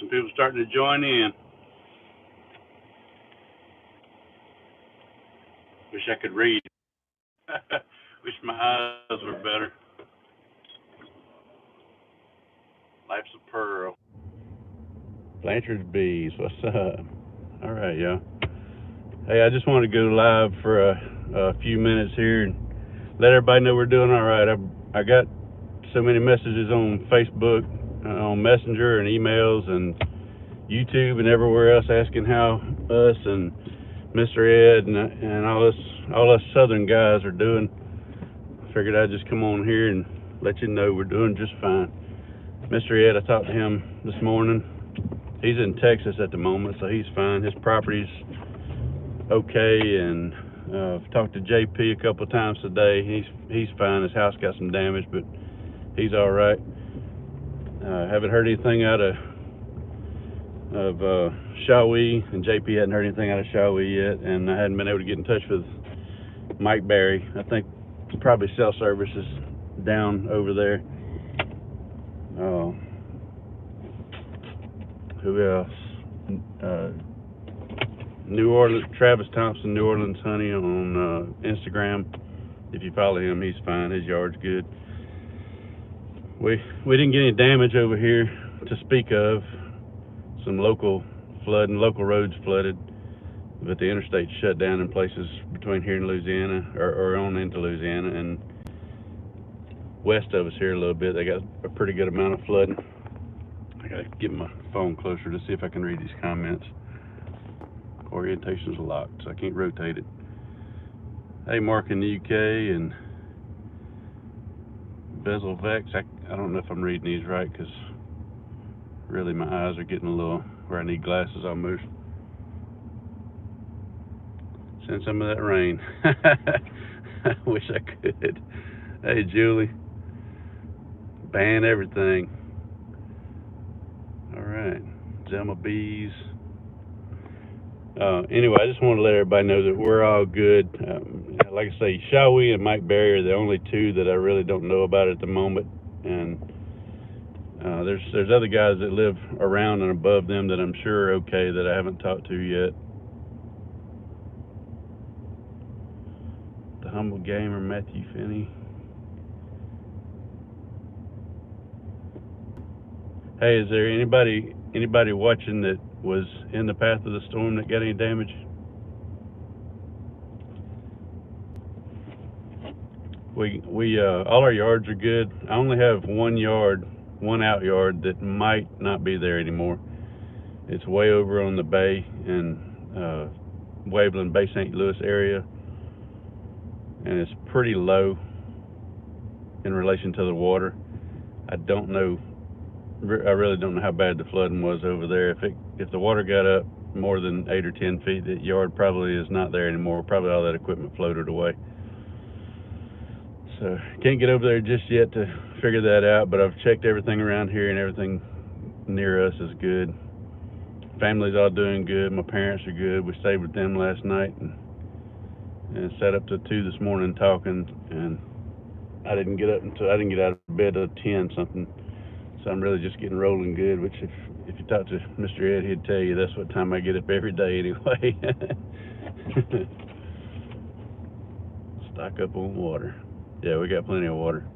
Some people starting to join in. Wish I could read. Wish my eyes were better. Life's a pearl. Blanchard's Bees, what's up? All right, y'all. Hey, I just want to go live for a few minutes here and let everybody know we're doing all right. I got so many messages on Facebook, on Messenger and emails and YouTube and everywhere else asking how us and Mr. Ed and all us Southern guys are doing. I figured I'd just come on here and let you know we're doing just fine. Mr. Ed, I talked to him this morning. He's in Texas at the moment, so he's fine. His property's okay, and I've talked to JP a couple of times today. He's fine. His house got some damage, but he's all right. Haven't heard anything out of Shawee, and JP hadn't heard anything out of Shawee yet, and I hadn't been able to get in touch with Mike Barry. I think probably cell service is down over there. Who else? New Orleans, Travis Thompson, New Orleans Honey on Instagram. If you follow him, he's fine. His yard's good. We didn't get any damage over here to speak of. Some local flooding, local roads flooded, but the interstate shut down in places between here and Louisiana, or on into Louisiana, and west of us here a little bit. They got a pretty good amount of flooding. I gotta get my phone closer to see if I can read these comments. Orientation's locked, so I can't rotate it. Hey, Mark in the UK and Bezel Vex. I don't know if I'm reading these right, because really my eyes are getting a little where I need glasses almost. Send some of that rain. I wish I could. Hey, Julie. Ban everything. All right. Zelma Bees. Anyway, I just want to let everybody know that we're all good. Like I say, Shawee and Mike Barry are the only two that I really don't know about at the moment, and there's other guys that live around and above them that I'm sure are okay that I haven't talked to yet. The Humble Gamer, Matthew Finney. Hey, is there anybody watching that was in the path of the storm that got any damage? We all our yards are good. I only have one out yard that might not be there anymore. It's way over on the bay in Waveland, Bay St. Louis area, and it's pretty low in relation to the water. I really don't know how bad the flooding was over there. If the water got up more than 8 or 10 feet, that yard probably is not there anymore. Probably all that equipment floated away. So can't get over there just yet to figure that out, but I've checked everything around here and everything near us is good. Family's all doing good. My parents are good. We stayed with them last night and sat up to 2 this morning talking, and I didn't get out of bed till 10 something. So I'm really just getting rolling good, which if you talk to Mr. Ed, he'd tell you that's what time I get up every day anyway. Stock up on water. Yeah, we got plenty of water.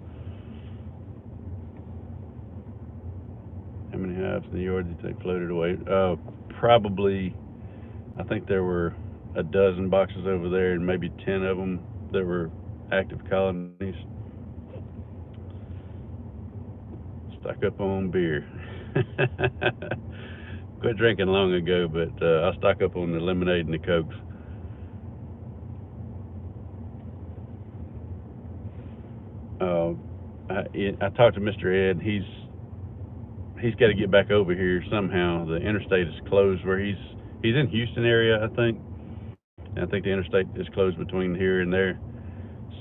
How many hives in the yard did you think floated away? Probably, I think there were a dozen boxes over there and maybe 10 of them that were active colonies. Stock up on beer. Quit drinking long ago, but I'll stock up on the lemonade and the Cokes. I talked to Mr. Ed. He's got to get back over here somehow. The interstate is closed where he's in Houston area, I think. And I think the interstate is closed between here and there.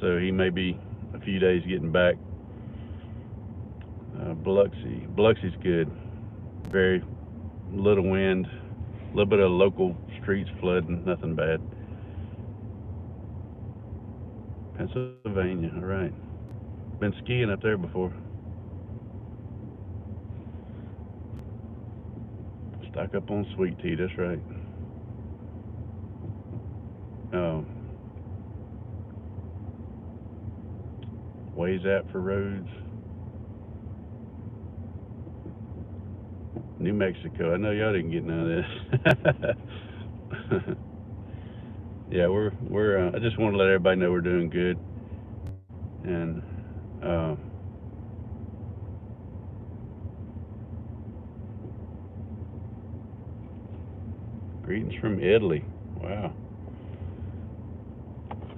So he may be a few days getting back. Biloxi's good. Very little wind, a little bit of local streets flooding, nothing bad. Pennsylvania, all right. Been skiing up there before. Stock up on sweet tea, that's right. Oh, ways out for roads. New Mexico. I know y'all didn't get none of this. Yeah, we're. I just want to let everybody know we're doing good, and uh, greetings from Italy. Wow,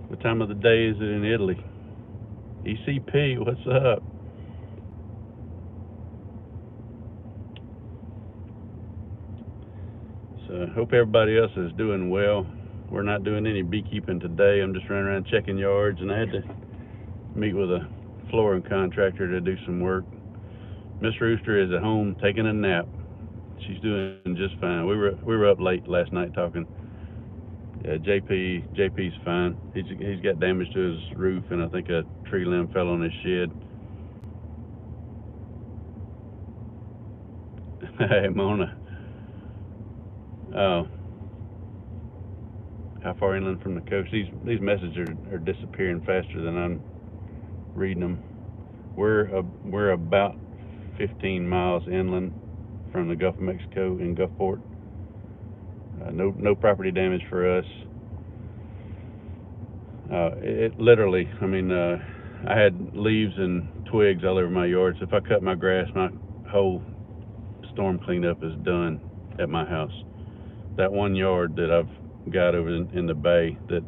what time of the day is it in Italy? ECP, what's up? So hope everybody else is doing well. We're not doing any beekeeping today. I'm just running around checking yards, and I had to meet with a flooring contractor to do some work. Miss Rooster is at home taking a nap. She's doing just fine. We were up late last night talking. Yeah, JP's fine. He's got damage to his roof, and I think a tree limb fell on his shed. Hey Mona, oh, how far inland from the coast? These messages are disappearing faster than I'm reading them. We're about 15 miles inland from the Gulf of Mexico in Gulfport. No property damage for us. It literally, I mean, I had leaves and twigs all over my yard. So if I cut my grass, my whole storm cleanup is done at my house. That one yard that I've got over in the bay, that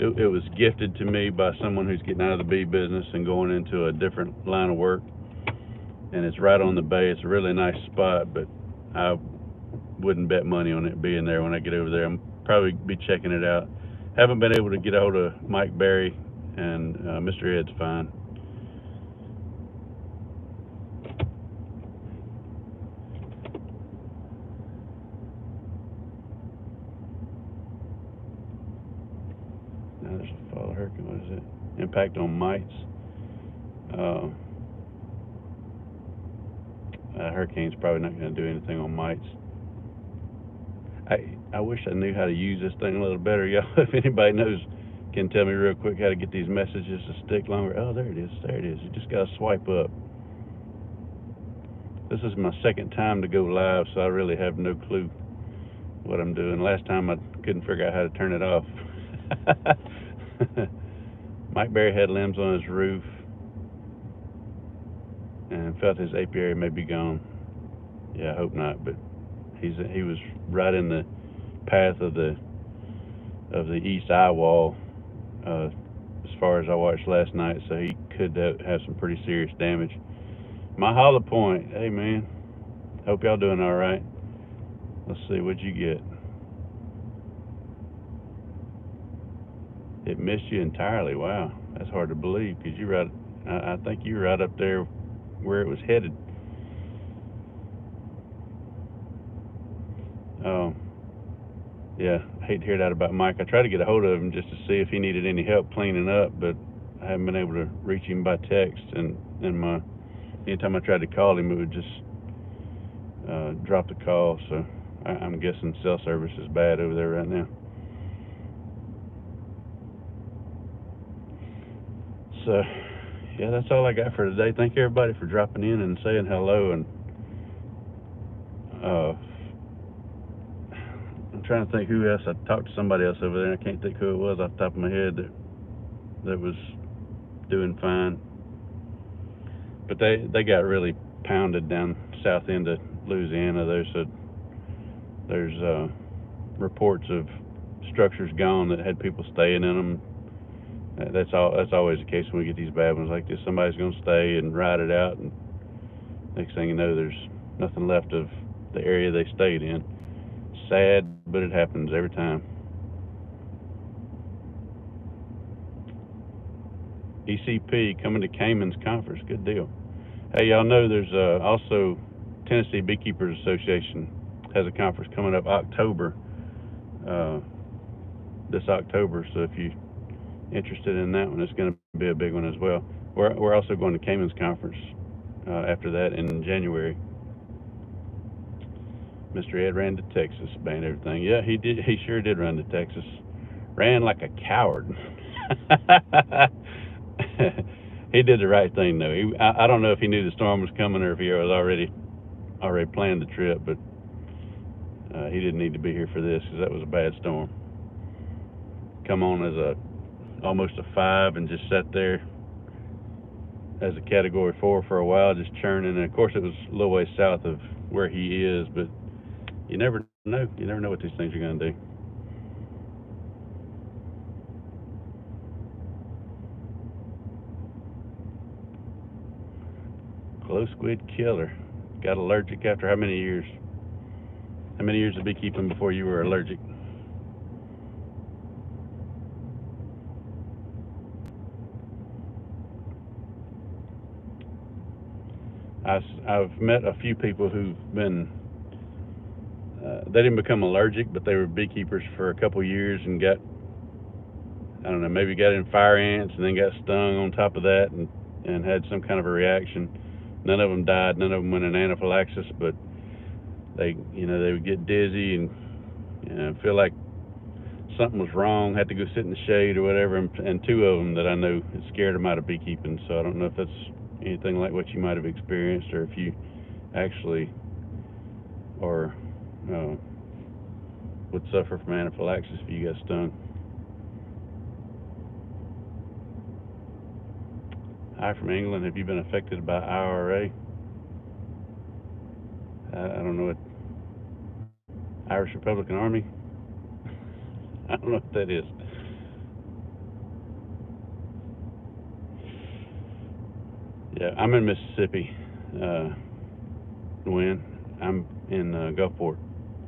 it was gifted to me by someone who's getting out of the bee business and going into a different line of work. And it's right on the bay. It's a really nice spot, but I wouldn't bet money on it being there when I get over there. I'm probably be checking it out. Haven't been able to get a hold of Mike Berry, and Mr. Ed's fine. Now there's a fall hurricane. What is it? Impact on mites. Uh, hurricane's probably not going to do anything on mites. I wish I knew how to use this thing a little better, y'all. If anybody knows, can tell me real quick how to get these messages to stick longer. Oh, there it is. There it is. You just got to swipe up. This is my second time to go live, so I really have no clue what I'm doing. Last time I couldn't figure out how to turn it off. Mike Berry had limbs on his roof and felt his apiary may be gone. Yeah, I hope not, but he was right in the path of the east eye wall as far as I watched last night, so he could have some pretty serious damage. My hollow point, hey man, hope y'all doing all right. Let's see, what'd you get? It missed you entirely. Wow, that's hard to believe because I think you were right up there where it was headed. Oh, yeah, I hate to hear that about Mike. I tried to get a hold of him just to see if he needed any help cleaning up, but I haven't been able to reach him by text. And anytime I tried to call him, it would just drop the call. So I'm guessing cell service is bad over there right now. So, yeah, that's all I got for today. Thank everybody for dropping in and saying hello. And uh, I'm trying to think who else. I talked to somebody else over there, and I can't think who it was off the top of my head that was doing fine. But they got really pounded down south end of Louisiana. There's reports of structures gone that had people staying in them. That's always the case when we get these bad ones like this. Somebody's going to stay and ride it out, and next thing you know, there's nothing left of the area they stayed in. Sad, but it happens every time. ECP coming to Cayman's conference. Good deal. Hey, y'all know there's also Tennessee Beekeepers Association has a conference coming up October, uh, this October. So if you're interested in that one, it's going to be a big one as well. We're also going to Cayman's conference after that in January. Mr. Ed ran to Texas, banned everything. Yeah, he did. He sure did run to Texas. Ran like a coward. He did the right thing though. I don't know if he knew the storm was coming or if he was already planned the trip, but he didn't need to be here for this because that was a bad storm. Come on as almost a 5 and just sat there as a Category 4 for a while, just churning. And of course, it was a little ways south of where he is, but you never know. You never know what these things are going to do. Glow squid killer. Got allergic after how many years? How many years of beekeeping before you were allergic? I've met a few people who've been, they didn't become allergic, but they were beekeepers for a couple years and got, I don't know, maybe got in fire ants and then got stung on top of that and had some kind of a reaction. None of them died, none of them went in anaphylaxis, but they would get dizzy and feel like something was wrong, had to go sit in the shade or whatever, and 2 of them that I know, it scared them out of beekeeping. So I don't know if that's anything like what you might have experienced, or if you actually or would suffer from anaphylaxis if you got stung. Hi from England. Have you been affected by IRA? I don't know what. Irish Republican Army? I don't know what that is. Yeah, I'm in Mississippi. When I'm in Gulfport,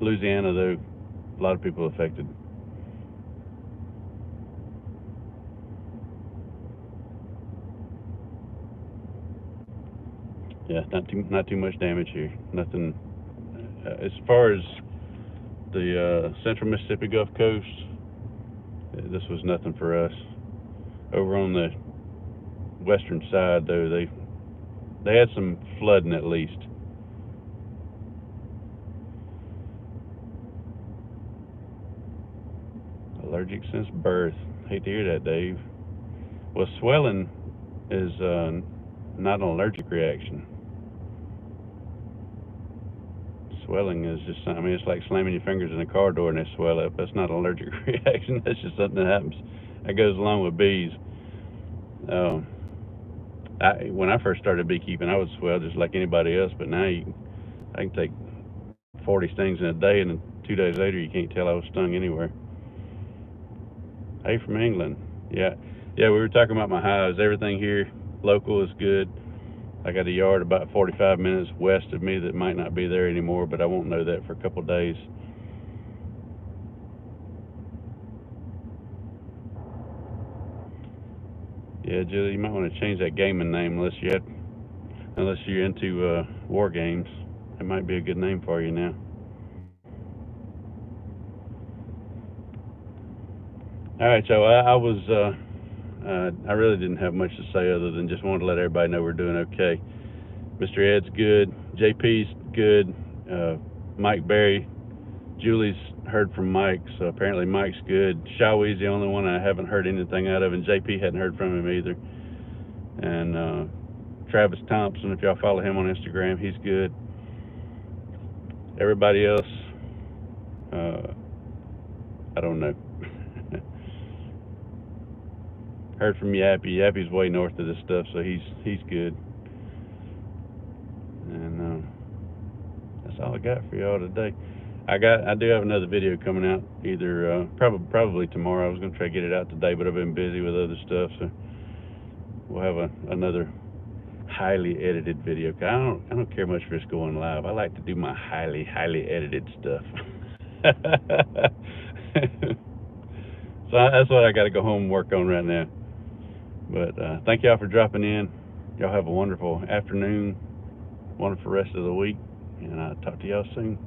Louisiana, though, a lot of people affected. Yeah, not too much damage here. Nothing. As far as the central Mississippi Gulf Coast, this was nothing for us. Over on the western side, though, they had some flooding at least. Allergic since birth. Hate to hear that, Dave. Well, swelling is not an allergic reaction. Swelling is just, I mean, it's like slamming your fingers in a car door and they swell up. That's not an allergic reaction. That's just something that happens. That goes along with bees. Um, when I first started beekeeping, I would swell just like anybody else, but now I can take 40 stings in a day, and then 2 days later, you can't tell I was stung anywhere. Hey, from England. Yeah, we were talking about my hives. Everything here local is good. I got a yard about 45 minutes west of me that might not be there anymore, but I won't know that for a couple of days. Yeah, Julie, you might want to change that gaming name unless you're into war games. It might be a good name for you now. All right, so I really didn't have much to say other than just wanted to let everybody know we're doing okay. Mr. Ed's good, JP's good, Mike Berry, Julie's heard from Mike, so apparently Mike's good. Shawie's the only one I haven't heard anything out of, and JP hadn't heard from him either. And Travis Thompson, if y'all follow him on Instagram, he's good. Everybody else, I don't know. Heard from Yappy. Yappy's way north of this stuff, so he's good. And that's all I got for y'all today. I do have another video coming out either probably tomorrow. I was gonna try to get it out today, but I've been busy with other stuff, so we'll have another highly edited video. I don't care much for this going live. I like to do my highly edited stuff. So that's what I got to go home and work on right now. But thank y'all for dropping in. Y'all have a wonderful afternoon, wonderful rest of the week, and I'll talk to y'all soon.